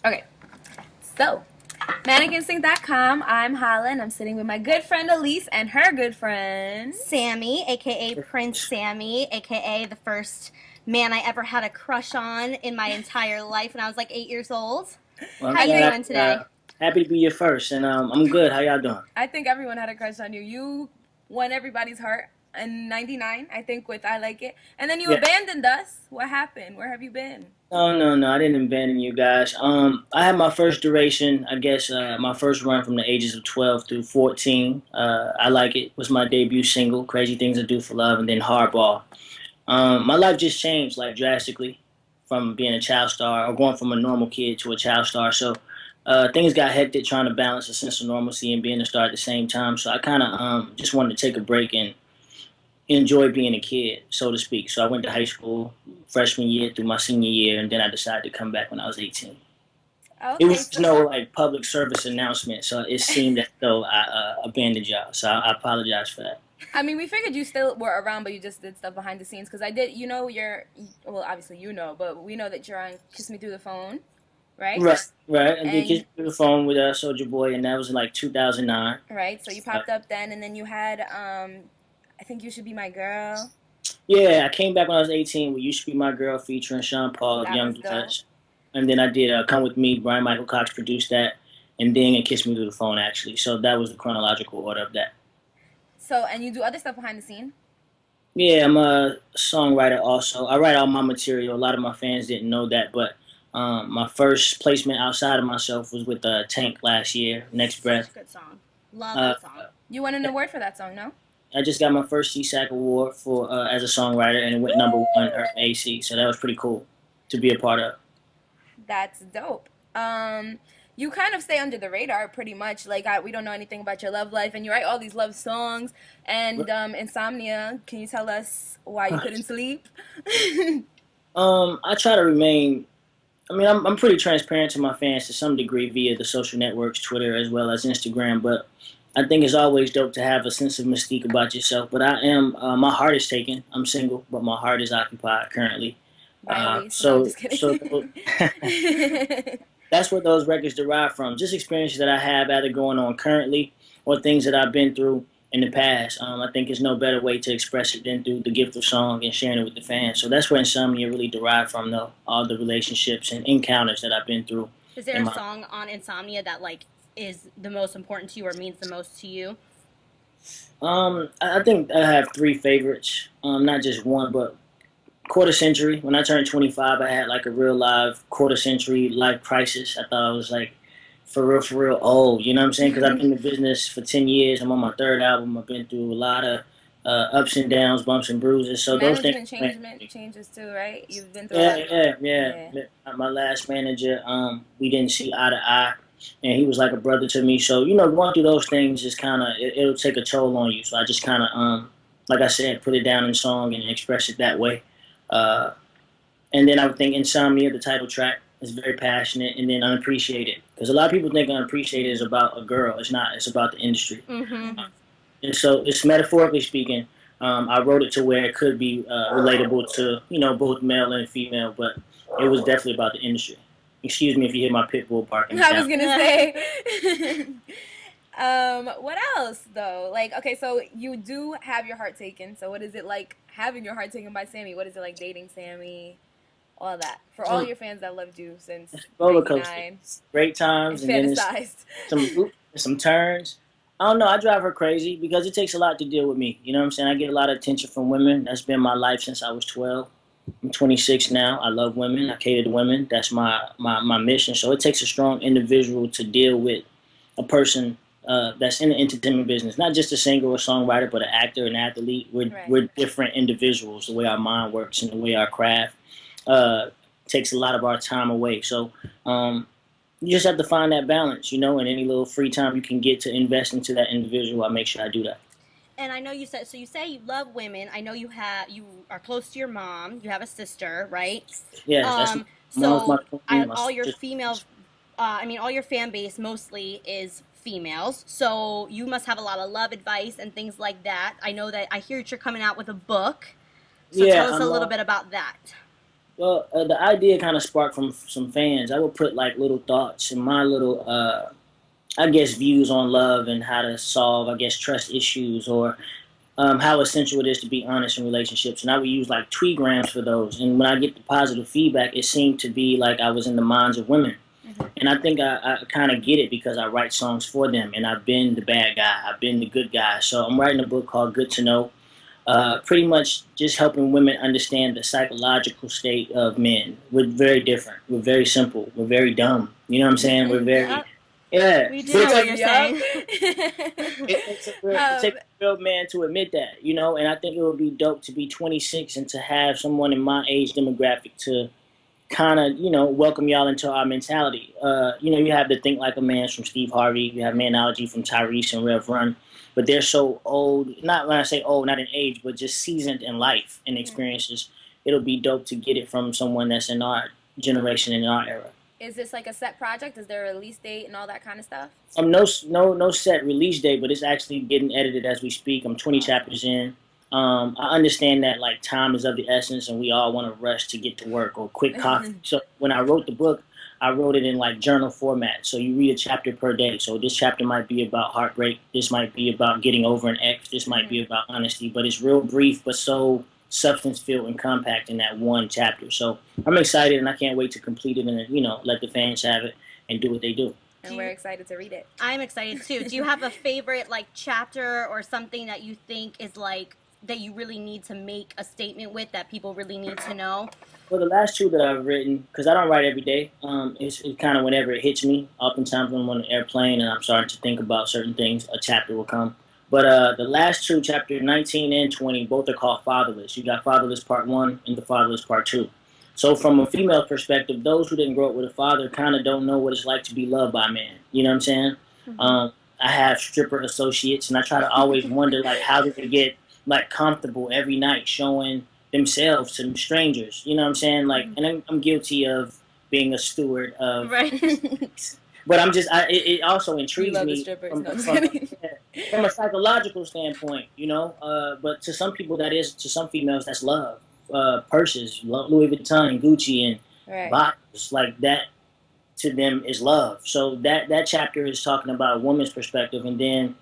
Okay, so ManicInstinct.com. I'm Hala, and I'm sitting with my good friend Elise and her good friend. Sammie, aka Prince Sammie, aka the first man I ever had a crush on in my entire life when I was like 8 years old. Well, I'm How you glad. doing today? Happy to be your first, and I'm good. How y'all doing? I think everyone had a crush on you. You won everybody's heart in '99, I think, with "I Like It," and then you Yeah. abandoned us. What happened? Where have you been? No, no, no. I didn't abandon you guys. I had my first duration. I guess my first run from the ages of 12 through 14. I Like It was my debut single. Crazy Things I Do for Love, and then Hardball. My life just changed like drastically from being a child star or going from a normal kid to a child star. So things got hectic trying to balance a sense of normalcy and being a star at the same time. So I kind of just wanted to take a break and enjoy being a kid, so to speak. So I went to high school freshman year through my senior year, and then I decided to come back when I was 18. It Okay, was so no like public service announcement, so it seemed as though I abandoned y'all. So I apologize for that. I mean, we figured you still were around, but you just did stuff behind the scenes. Because I did, you're, well, obviously you know, but we know that you're on "Kiss Me Through the Phone," right? Right, right. I did And Kiss Me Through the Phone with Soldier Boy, and that was in like 2009. right, so you Uh, popped up then, and then you had, I think "You Should Be My Girl." yeah, I came back when I was 18 with "You Should Be My Girl" featuring Sean Paul of That Young was dope. Bloods, and then I did "Come with Me." Brian Michael Cox produced that, and then and "Kiss Me Through the Phone" actually. So that was the chronological order of that. So, and you do other stuff behind the scene. Yeah, I'm a songwriter also. I write all my material. A lot of my fans didn't know that, but my first placement outside of myself was with Tank last year, Next Such Breath. a good song. Love Uh, that song. You won an award for that song, no? I just got my first CSAC award for as a songwriter, and it went #1 Earth AC. So that was pretty cool to be a part of. That's dope. You kind of stay under the radar pretty much. Like we don't know anything about your love life, and you write all these love songs. And Insomnia. Can you tell us why you couldn't sleep? I try to remain. I mean, I'm pretty transparent to my fans to some degree via the social networks, Twitter as well as Instagram. But I think it's always dope to have a sense of mystique about yourself. But I am, my heart is taken. I'm single, but my heart is occupied currently. By Elise. No, I'm So, just so kidding. that's what those records derive from. Just experiences that I have either going on currently or things that I've been through in the past. I think there's no better way to express it than through the gift of song and sharing it with the fans. So that's where Insomnia really derived from, though. All the relationships and encounters that I've been through Is there in a my. song on Insomnia that like is the most important to you or means the most to you? I think I have three favorites. Not just one, but quarter century. When I turned 25, I had like a real live quarter century life crisis. I thought I was like for real old. You know what I'm saying? Because I've been in the business for 10 years. I'm on my third album. I've been through a lot of ups and downs, bumps and bruises. So those things. Management changes too, right? You've been through a Yeah, lot. yeah, yeah. Yeah. My last manager, we didn't see eye to eye, and he was like a brother to me. So going through those things is kind of it'll take a toll on you. So I just kind of like I said, put it down in song and express it that way. Uh, and then I would think Insomnia, the title track, is very passionate and then unappreciated. Because a lot of people think unappreciated is about a girl. It's not. It's about the industry. Mm-hmm. And so it's metaphorically speaking. I wrote it to where it could be relatable to both male and female, but it was definitely about the industry. Excuse me if you hear my pit bull barking I down. was gonna say. What else though? Like, okay, so you do have your heart taken. So what is it like having your heart taken by Sammie? What is it like dating Sammie? All that for all Um, your fans that loved you since Roller coaster, '99 great and times, and then it's fantasized. some turns. I don't know. I drive her crazy because it takes a lot to deal with me. You know what I'm saying? I get a lot of attention from women. That's been my life since I was 12. I'm 26 now. I love women. I cater to women. That's my mission. So it takes a strong individual to deal with a person that's in the entertainment business, not just a singer or songwriter, but an actor, an athlete. We're Right. we're different individuals. The way our mind works and the way our craft uh, takes a lot of our time away. So you just have to find that balance, and any little free time you can get to invest into that individual, I make sure I do that. And I know you said so. You say you love women. I know you are close to your mom. You have a sister, right? Yes, that's my mom's my So queen, my all your sister. female, I mean, all your fan base mostly is females. So you must have a lot of love advice and things like that. I know that I hear that you're coming out with a book. So Yeah, tell us a little bit about that. Well, the idea kind of sparked from some fans. I would put like little thoughts and my little, I guess, views on love and how to solve, I guess, trust issues or how essential it is to be honest in relationships. And I would use like tweetgrams for those. And when I get the positive feedback, it seemed to be like I was in the minds of women. And I think I kind of get it because I write songs for them, and I've been the bad guy, I've been the good guy. So I'm writing a book called Good to Know, pretty much just helping women understand the psychological state of men. We're very different. We're very simple. We're very dumb. You know what I'm saying? We're very, Yep, yeah. we do But know what you're saying. it takes a real man to admit that, you know. And I think it would be dope to be 26 and to have someone in my age demographic to kind of, you know, welcome y'all into our mentality. You know, you have to think like a man from Steve Harvey. You have Manology from Tyrese and Rev Run. But they're so old. Not when I say old, not in age, but just seasoned in life and experiences. It'll be dope to get it from someone that's in our generation and in our era. Is this like a set project? Is there a release date and all that kind of stuff? No set release date, but it's actually getting edited as we speak. I'm 20 chapters in. I understand that like time is of the essence, and we all want to rush to get to work or quick coffee. So when I wrote the book, I wrote it in like journal format. So you read a chapter per day. So this chapter might be about heartbreak. This might be about getting over an ex. This might be about honesty. But it's real brief, but so substance filled and compact in that one chapter. So I'm excited, and I can't wait to complete it and, you know, let the fans have it and do what they do. And we're excited to read it. I'm excited too. Do you have a favorite like chapter or something that you think is like that you really need to make a statement with that people really need to know? Well, the last two that I've written, because I don't write every day, it's kind of whenever it hits me. Oftentimes when I'm on an airplane and I'm starting to think about certain things, a chapter will come. But the last two, chapter 19 and 20, both are called Fatherless. You got Fatherless Part 1 and the Fatherless Part 2. So from a female perspective, those who didn't grow up with a father kind of don't know what it's like to be loved by a man. You know what I'm saying? I have stripper associates, and I try to always wonder, like, how did they get, like, comfortable every night showing themselves to strangers? You know what I'm saying? Like, and I'm guilty of being a steward of, Right. but it also You intrigues love the me strippers. from, No, I'm just from, kidding. from a psychological standpoint, you know. But to some people, to some females, that's love. Purses, Louis Vuitton, Gucci, and Right. boxes like that to them is love. So that chapter is talking about a woman's perspective, and then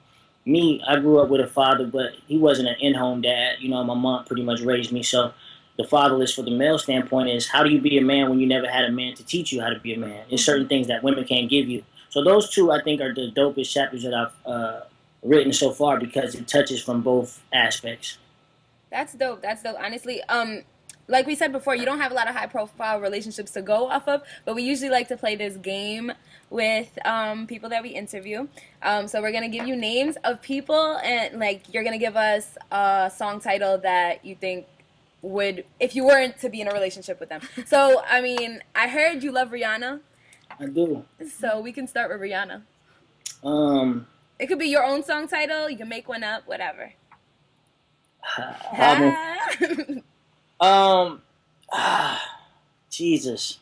me, I grew up with a father, but he wasn't an in-home dad. You know, my mom pretty much raised me. So the fatherless for the male standpoint is how do you be a man when you never had a man to teach you how to be a man? There's certain things that women can't give you. So those two, I think, are the dopest chapters that I've written so far because it touches from both aspects. That's dope. That's dope. Honestly, like we said before, you don't have a lot of high profile relationships to go off of, but we usually like to play this game with people that we interview. So we're gonna give you names of people, and like you're gonna give us a song title that you think would, if you weren't to be in a relationship with them. So I mean, I heard you love Rihanna, I do. so we can start with Rihanna. Um, It could be your own song title. You can make one up, whatever. album. Um, Jesus.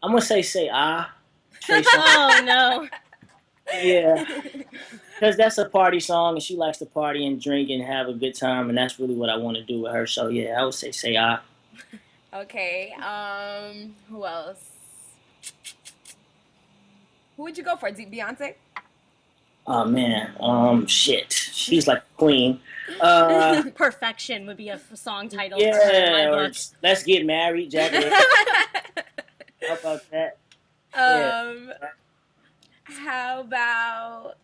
I'm gonna say ah. Trey song. Oh no. Yeah, because that's a party song, and she likes to party and drink and have a good time, and that's really what I want to do with her. So yeah, I would say ah. Okay. Who else? Who would you go for? Beyonce? Oh man, shit, she's like a queen. Perfection would be a song title for her in my Yeah, or book. let's get married, Jack. How about that? Yeah, um, how about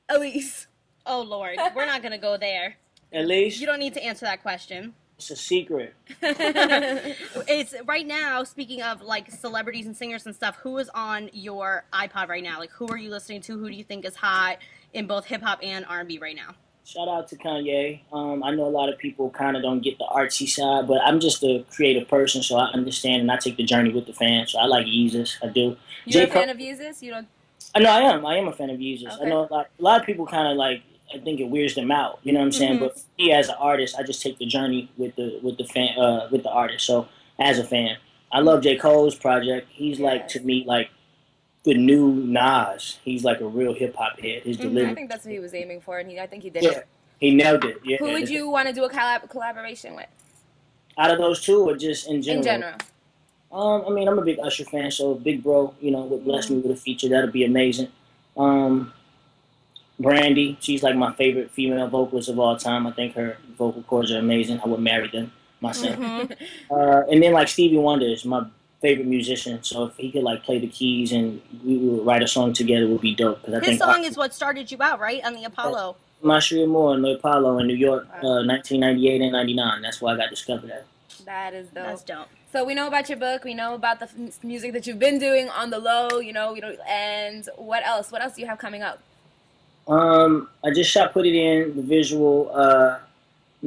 Elise? Oh Lord, we're not gonna go there. at least You don't need to answer that question. it's a secret. It's right now. Speaking of like celebrities and singers and stuff, who is on your iPod right now? Like, who are you listening to? Who do you think is hot in both hip hop and R&B right now? Shout out to Kanye. I know a lot of people kind of don't get the artsy side, but I'm just a creative person, so I understand and I take the journey with the fans. So I like Yeezus. I do. You're J. a fan Cole. of Yeezus? You don't? I know I am. I am a fan of Yeezus. I Okay. know a lot of people kind of like. I think it weirds them out. You know what I'm saying? But me as an artist, I just take the journey with the fan with the artist. So as a fan, I love J. Cole's project. He's like Yes. to me like the new Nas. He's like a real hip hop head. His I delivery. think that's what he was aiming for, and I think he did Yeah. it. He nailed it. Yeah. Who would you want to do a collaboration with? Out of those two, or just in In general? general. I mean, I'm a big Usher fan, so Big Bro, would bless me Mm. with a feature. That'd be amazing. Um, Brandy, she's like my favorite female vocalist of all time. I think her vocal cords are amazing. I would marry them myself. Mm-hmm. And then like Stevie Wonder is my favorite musician, so if he could like play the keys and we would write a song together, it would be dope. Because I His think song is what started you out, right? On the Apollo. Masha Moore and the Apollo in New York, Wow. 1998 and 99. That's why I got discovered at. That is dope. That's dope. So we know about your book. We know about the music that you've been doing on the low. And what else? What else do you have coming up? I just shot Put It In, the visual.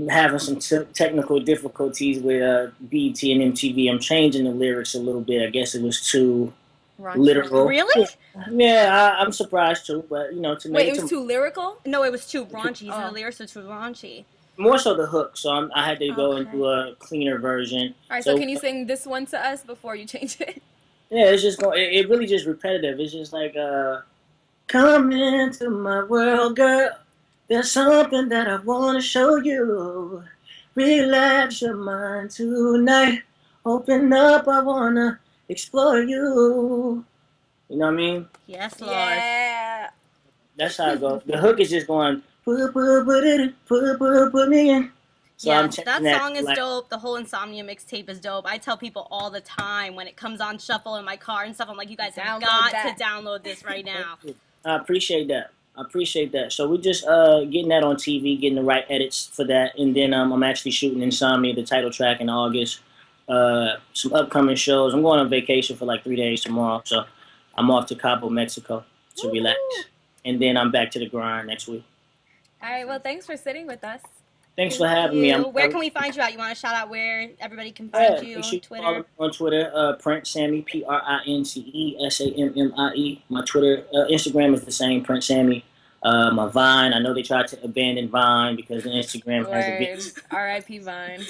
Having some technical difficulties with BET and MTV. I'm changing the lyrics a little bit. I guess it was too literal. Really? Yeah, I'm surprised too, but to Wait, make it was too lyrical? No, it was too raunchy. Oh. The lyrics are too raunchy. more so the hook. So I had to go Okay. into a cleaner version. All right, so can you sing this one to us before you change it? Yeah, it's just going. It really just repetitive. It's just like come into my world, girl. There's something that I want to show you. Relax your mind tonight. Open up, I want to explore you. You know what I mean? Yes, Lord. Yeah. That's how it goes. The hook is just going, put me in. So I'm Yes, checking that song is like, dope. The whole Insomnia mixtape is dope. I tell people all the time when it comes on shuffle in my car and stuff, I'm like, you guys have Download got that. to download this right now. I appreciate that. So we're just getting that on TV, getting the right edits for that, and then I'm actually shooting Insomnia, the title track, in August. Some upcoming shows. I'm going on vacation for like 3 days tomorrow, so I'm off to Cabo, Mexico to relax, and then I'm back to the grind next week. All right, well, thanks for sitting with us. Thanks for having me. Where can we find you at? You want to shout out where everybody can find you make on sure you Twitter? follow me on Twitter, Prince Sammie, PrinceSammie. My Twitter, Instagram is the same, Prince Sammie. My Vine, I know they tried to abandon Vine because the Instagram has a bit. Word. R.I.P. Vine.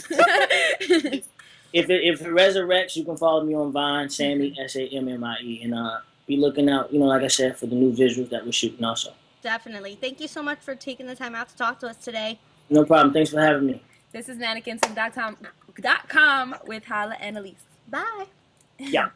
If it resurrects, you can follow me on Vine, Sammie, Sammie, and be looking out, like I said, for the new visuals that we're shooting also. Definitely. Thank you so much for taking the time out to talk to us today. No problem. Thanks for having me. This is ManicInsomnia.com with Hala and Elise. Bye. Yeah.